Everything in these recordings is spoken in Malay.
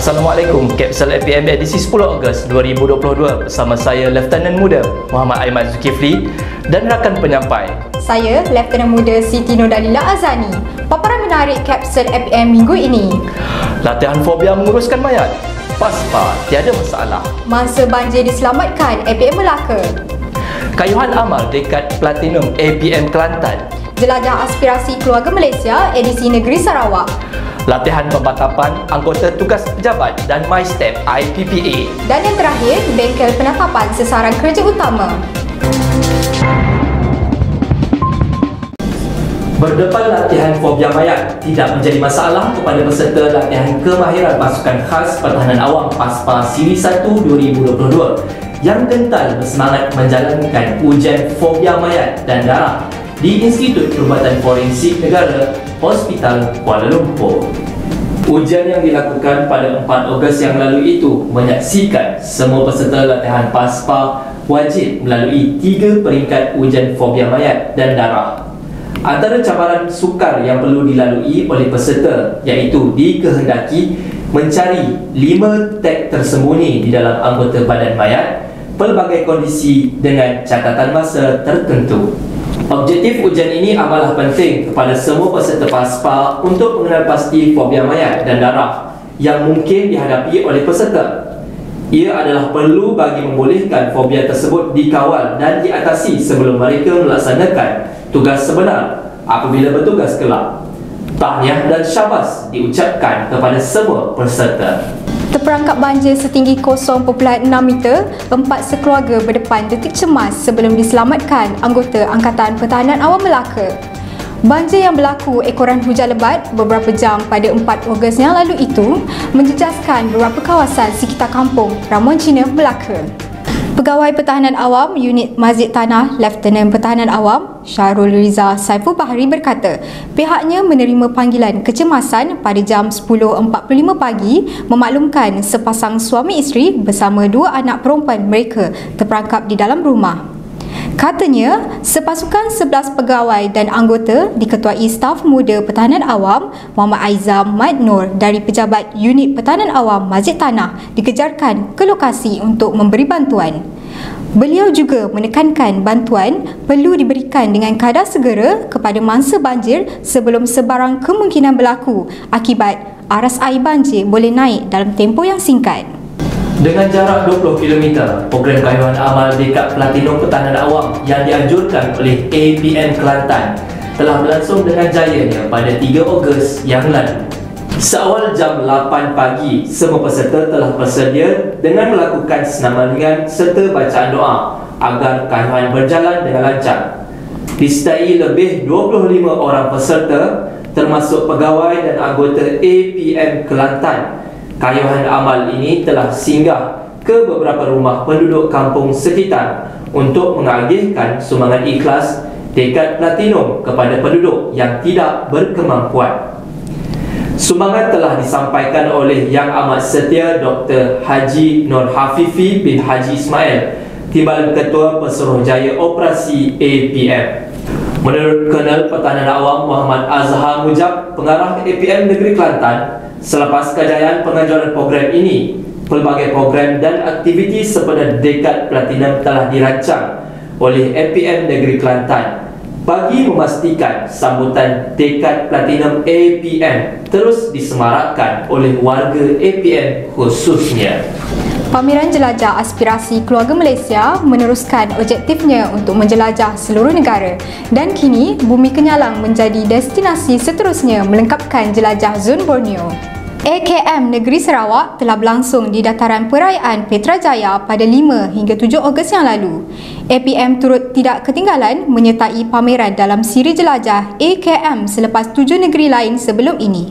Assalamualaikum, Kapsul APM edisi 10 Ogos 2022 bersama saya Lieutenant Muda Muhammad Aiman Zulkifli dan rakan penyampai. Saya Lieutenant Muda Siti Nurdalila Azani. Paparan menarik Kapsul APM minggu ini. Latihan fobia menguruskan mayat. PASPA tiada masalah. Mangsa banjir diselamatkan APM Melaka. Kayuhan amal dekat Platinum APM Kelantan. Jelajah aspirasi keluarga Malaysia edisi Negeri Sarawak. Latihan pembantapan anggota tugas pejabat dan MyStep IPPA. Dan yang terakhir, bengkel penatapan sasaran kerja utama. Berdepan latihan fobia mayat tidak menjadi masalah kepada peserta latihan kemahiran pasukan khas pertahanan awam PASPA Siri 1 2022 yang gentar bersemangat menjalankan ujian fobia mayat dan darah di Institut Perubatan Forensik Negara Hospital Kuala Lumpur. Ujian yang dilakukan pada 4 Ogos yang lalu itu menyaksikan semua peserta latihan PASPA wajib melalui 3 peringkat ujian fobia mayat dan darah. Antara cabaran sukar yang perlu dilalui oleh peserta iaitu dikehendaki mencari 5 tag tersembunyi di dalam anggota badan mayat pelbagai kondisi dengan catatan masa tertentu. Objektif ujian ini amalah penting kepada semua peserta PASPA untuk mengenal pasti fobia mayat dan darah yang mungkin dihadapi oleh peserta. Ia adalah perlu bagi membolehkan fobia tersebut dikawal dan diatasi sebelum mereka melaksanakan tugas sebenar apabila bertugas kelak. Tahniah dan syabas diucapkan kepada semua peserta. Terperangkap banjir setinggi 0.6 meter, 4 sekeluarga berdepan detik cemas sebelum diselamatkan anggota Angkatan Pertahanan Awam Melaka. Banjir yang berlaku ekoran hujan lebat beberapa jam pada 4 Ogos yang lalu itu menjejaskan beberapa kawasan sekitar kampung Ramuan Cina, Melaka. Pegawai Pertahanan Awam Unit Masjid Tanah Lieutenant Pertahanan Awam Syahrul Riza Saiful Bahari berkata pihaknya menerima panggilan kecemasan pada jam 10.45 pagi memaklumkan sepasang suami isteri bersama 2 anak perempuan mereka terperangkap di dalam rumah. Katanya, sepasukan 11 pegawai dan anggota diketuai staf muda Pertahanan Awam Muhammad Aizam Mat Nur dari Pejabat Unit Pertahanan Awam Masjid Tanah dikejarkan ke lokasi untuk memberi bantuan. Beliau juga menekankan bantuan perlu diberikan dengan kadar segera kepada mangsa banjir sebelum sebarang kemungkinan berlaku akibat aras air banjir boleh naik dalam tempoh yang singkat. Dengan jarak 20 km, program kayuhan amal dekat Platinum Pertahanan Awam yang dianjurkan oleh APM Kelantan telah berlangsung dengan jayanya pada 3 Ogos yang lalu. Seawal jam 8 pagi, semua peserta telah bersedia dengan melakukan senaman ringan serta bacaan doa agar kayuhan berjalan dengan lancar. Disertai lebih 25 orang peserta termasuk pegawai dan anggota APM Kelantan. Kayuhan amal ini telah singgah ke beberapa rumah penduduk kampung sekitar untuk mengagihkan sumbangan ikhlas dekat Platinum kepada penduduk yang tidak berkemampuan. Sumbangan telah disampaikan oleh Yang Amat Setia Dr. Haji Nur Hafifi bin Haji Ismail, Timbalan Ketua Pesuruhjaya Operasi APM. Menurut Kolonel Pertahanan Awam Muhammad Azhar Mujab, Pengarah APM Negeri Kelantan, selepas kejayaan penganjuran program ini, pelbagai program dan aktiviti sepenuh dekad Platinum telah dirancang oleh APM Negeri Kelantan bagi memastikan sambutan dekad Platinum APM terus disemarakkan oleh warga APM khususnya. Pameran Jelajah Aspirasi Keluarga Malaysia meneruskan objektifnya untuk menjelajah seluruh negara dan kini Bumi Kenyalang menjadi destinasi seterusnya melengkapkan jelajah Zon Borneo. AKM Negeri Sarawak telah berlangsung di dataran perayaan Petrajaya pada 5 hingga 7 Ogos yang lalu. APM turut tidak ketinggalan menyertai pameran dalam siri jelajah AKM selepas 7 negeri lain sebelum ini.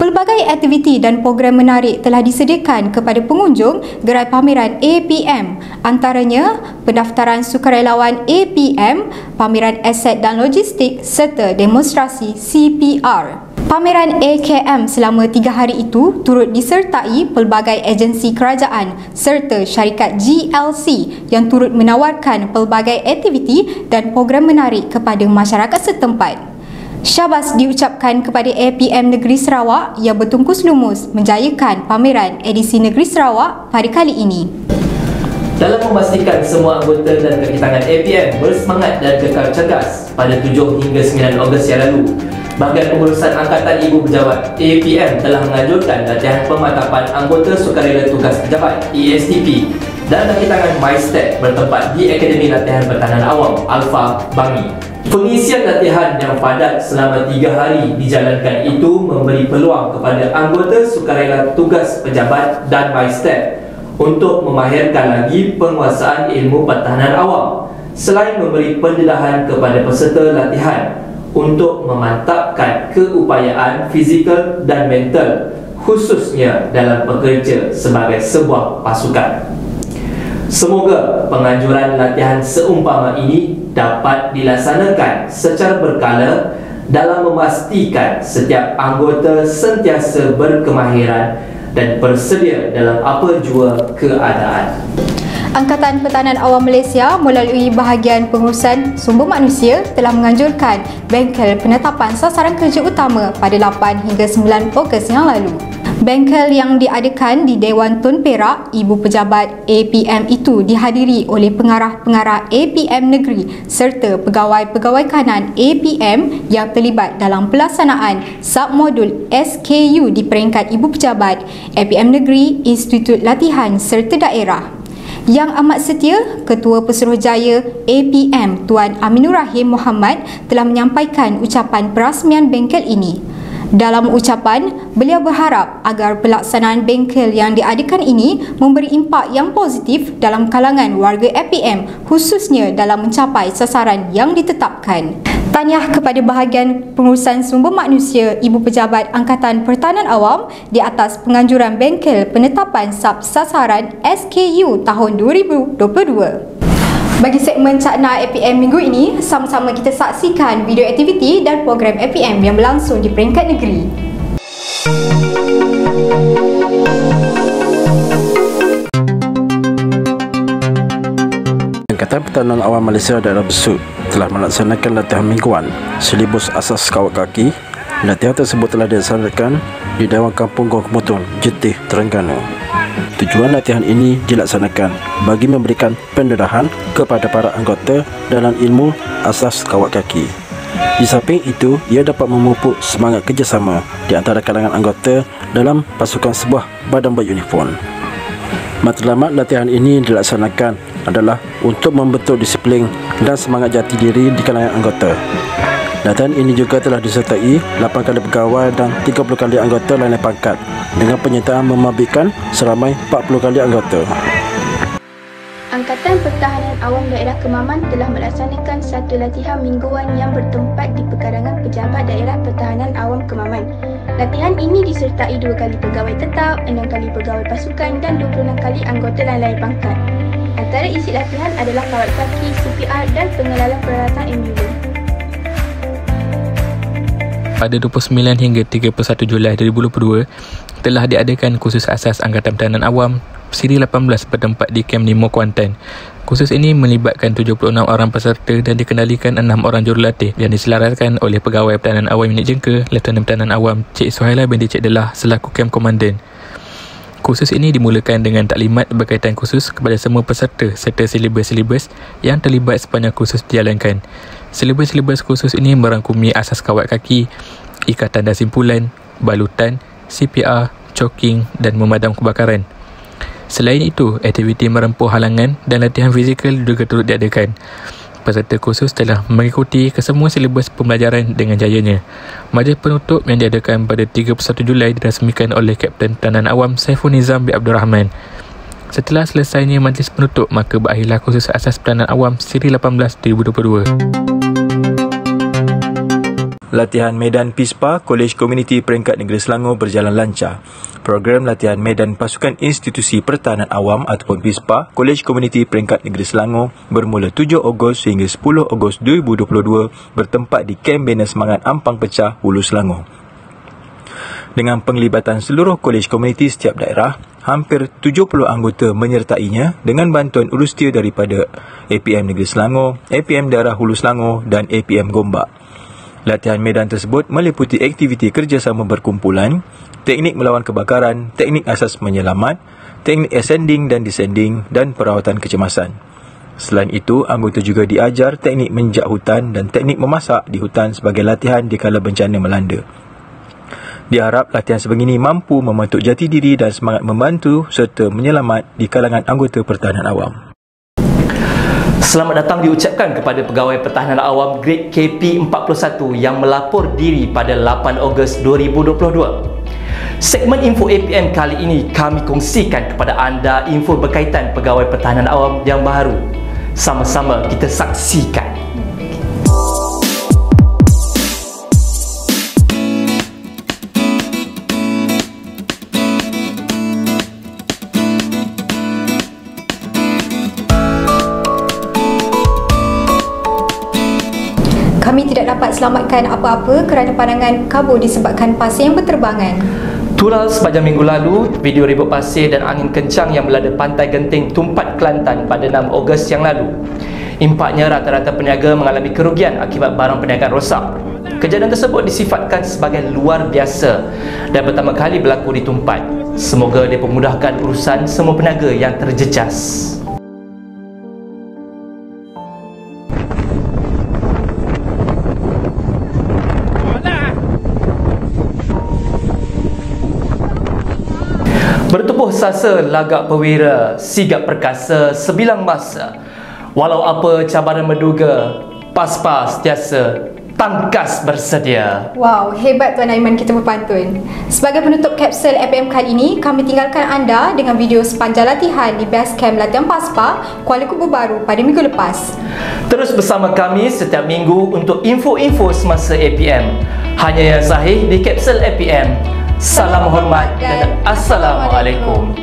Pelbagai aktiviti dan program menarik telah disediakan kepada pengunjung gerai pameran APM, antaranya pendaftaran sukarelawan APM, pameran aset dan logistik serta demonstrasi CPR. Pameran AKM selama 3 hari itu turut disertai pelbagai agensi kerajaan serta syarikat GLC yang turut menawarkan pelbagai aktiviti dan program menarik kepada masyarakat setempat. Syabas diucapkan kepada APM Negeri Sarawak yang bertungkus lumus menjayakan pameran edisi Negeri Sarawak pada kali ini. Dalam memastikan semua anggota dan kakitangan APM bersemangat dan kekal cergas pada 7 hingga 9 Ogos yang lalu, Bahagian Pengurusan Angkatan Ibu Pejabat APM telah menganjurkan latihan pemantapan anggota Sukarela Tugas Pejabat ESTP dan kakitangan MyStep bertempat di Akademi Latihan Pertahanan Awam Alfa Bangi. Pengisian latihan yang padat selama 3 hari dijalankan itu memberi peluang kepada anggota Sukarela Tugas Pejabat dan MyStep untuk memahirkan lagi penguasaan ilmu pertahanan awam, selain memberi pendedahan kepada peserta latihan untuk memantapkan keupayaan fizikal dan mental, khususnya dalam bekerja sebagai sebuah pasukan. Semoga penganjuran latihan seumpama ini dapat dilaksanakan secara berkala dalam memastikan setiap anggota sentiasa berkemahiran dan bersedia dalam apa jua keadaan. Angkatan Pertahanan Awam Malaysia melalui Bahagian Pengurusan Sumber Manusia telah menganjurkan bengkel penetapan sasaran kerja utama pada 8 hingga 9 Ogos yang lalu. Bengkel yang diadakan di Dewan Tun Perak Ibu Pejabat APM itu dihadiri oleh pengarah-pengarah APM Negeri serta pegawai-pegawai kanan APM yang terlibat dalam pelaksanaan submodul SKU di peringkat Ibu Pejabat APM Negeri, Institut Latihan serta Daerah. Yang amat setia, Ketua Pesuruhjaya APM Tuan Aminur Rahim Muhammad telah menyampaikan ucapan perasmian bengkel ini. Dalam ucapan, beliau berharap agar pelaksanaan bengkel yang diadakan ini memberi impak yang positif dalam kalangan warga APM, khususnya dalam mencapai sasaran yang ditetapkan. Tahniah kepada Bahagian Pengurusan Sumber Manusia Ibu Pejabat Angkatan Pertahanan Awam di atas penganjuran bengkel penetapan sub sasaran SKU tahun 2022. Bagi segmen Cakna APM minggu ini, sama-sama kita saksikan video aktiviti dan program APM yang berlangsung di peringkat negeri. Angkatan Pertahanan Awam Malaysia Daerah Besut telah melaksanakan latihan mingguan silibus asas kawat kaki. Latihan tersebut telah dilaksanakan di Dewan Kampung Gong Kemutung, Jetih, Terengganu. Tujuan latihan ini dilaksanakan bagi memberikan pendedahan kepada para anggota dalam ilmu asas kawat kaki. Di samping itu, ia dapat memupuk semangat kerjasama di antara kalangan anggota dalam pasukan sebuah badan beruniform. Matlamat latihan ini dilaksanakan adalah untuk membentuk disiplin dan semangat jati diri di kalangan anggota. Latihan ini juga telah disertai 8 kali pegawai dan 30 kali anggota lain pangkat dengan penyertaan memabitkan seramai 40 kali anggota. Angkatan Pertahanan Awam Daerah Kemaman telah melaksanakan satu latihan mingguan yang bertempat di Pekarangan Pejabat Daerah Pertahanan Awam Kemaman. Latihan ini disertai 2 kali pegawai tetap, 6 kali pegawai pasukan dan 26 kali anggota lain pangkat. Antara isi latihan adalah kawat kaki, CPR dan pengenalan peralatan MUA. Pada 29 hingga 31 Julai 2022, telah diadakan kursus asas Angkatan Pertahanan Awam Siri 18 bertempat di Kem Nemo, Kuantan. Kursus ini melibatkan 76 orang peserta dan dikendalikan 6 orang jurulatih yang diselaraskan oleh Pegawai Pertahanan Awam Unit Jengka, Lieutenant Pertahanan Awam Cik Suhaila binti Cik Delah selaku Kem Komandan. Kursus ini dimulakan dengan taklimat berkaitan kursus kepada semua peserta serta silibus-silibus yang terlibat sepanjang kursus dijalankan. Silibus-silibus kursus ini merangkumi asas kawat kaki, ikatan dan simpulan, balutan, CPR, choking dan memadam kebakaran. Selain itu, aktiviti merempuh halangan dan latihan fizikal juga turut diadakan. Peserta kursus telah mengikuti kesemua silibus pembelajaran dengan jayanya. Majlis penutup yang diadakan pada 31 Julai dirasmikan oleh Kapten Pertahanan Awam Saiful Nizam bin Abdul Rahman. Setelah selesainya majlis penutup, maka berakhirlah kursus asas Pertahanan Awam Siri 18 2022. Latihan medan PISPA Kolej Komuniti Peringkat Negeri Selangor berjalan lancar. Program latihan medan pasukan institusi pertahanan awam ataupun PISPA Kolej Komuniti Peringkat Negeri Selangor bermula 7 Ogos hingga 10 Ogos 2022 bertempat di Kem Bina Semangat Ampang Pecah, Hulu Selangor. Dengan penglibatan seluruh kolej komuniti setiap daerah, hampir 70 anggota menyertainya dengan bantuan urustia daripada APM Negeri Selangor, APM Daerah Hulu Selangor dan APM Gombak. Latihan medan tersebut meliputi aktiviti kerjasama berkumpulan, teknik melawan kebakaran, teknik asas menyelamat, teknik ascending dan descending dan perawatan kecemasan. Selain itu, anggota juga diajar teknik menjak hutan dan teknik memasak di hutan sebagai latihan dikala bencana melanda. Diharap latihan sebegini mampu membentuk jati diri dan semangat membantu serta menyelamat di kalangan anggota pertahanan awam. Selamat datang diucapkan kepada Pegawai Pertahanan Awam Grade KP41 yang melapor diri pada 8 Ogos 2022. Segmen Info APM kali ini kami kongsikan kepada anda info berkaitan Pegawai Pertahanan Awam yang baru. Sama-sama kita saksikan. Kami tidak dapat selamatkan apa-apa kerana pandangan kabur disebabkan pasir yang berterbangan. Tural sepanjang minggu lalu, video ribut pasir dan angin kencang yang melanda pantai Genting, Tumpat, Kelantan pada 6 Ogos yang lalu. Impaknya rata-rata peniaga mengalami kerugian akibat barang perniagaan rosak. Kejadian tersebut disifatkan sebagai luar biasa dan pertama kali berlaku di Tumpat. Semoga dipermudahkan urusan semua peniaga yang terjejas. Bertubuh sasa, lagak perwira, sigap perkasa, sebilang masa. Walau apa cabaran menduga, PASPA sentiasa tangkas bersedia. Wow, hebat Tuan Aiman kita berpantun. Sebagai penutup kapsul APM kali ini, kami tinggalkan anda dengan video sepanjang latihan di Base Camp Latihan PASPA, Kuala Kubu Baru pada minggu lepas. Terus bersama kami setiap minggu untuk info-info semasa APM. Hanya yang sahih di kapsul APM. Salam hormat dan Assalamualaikum.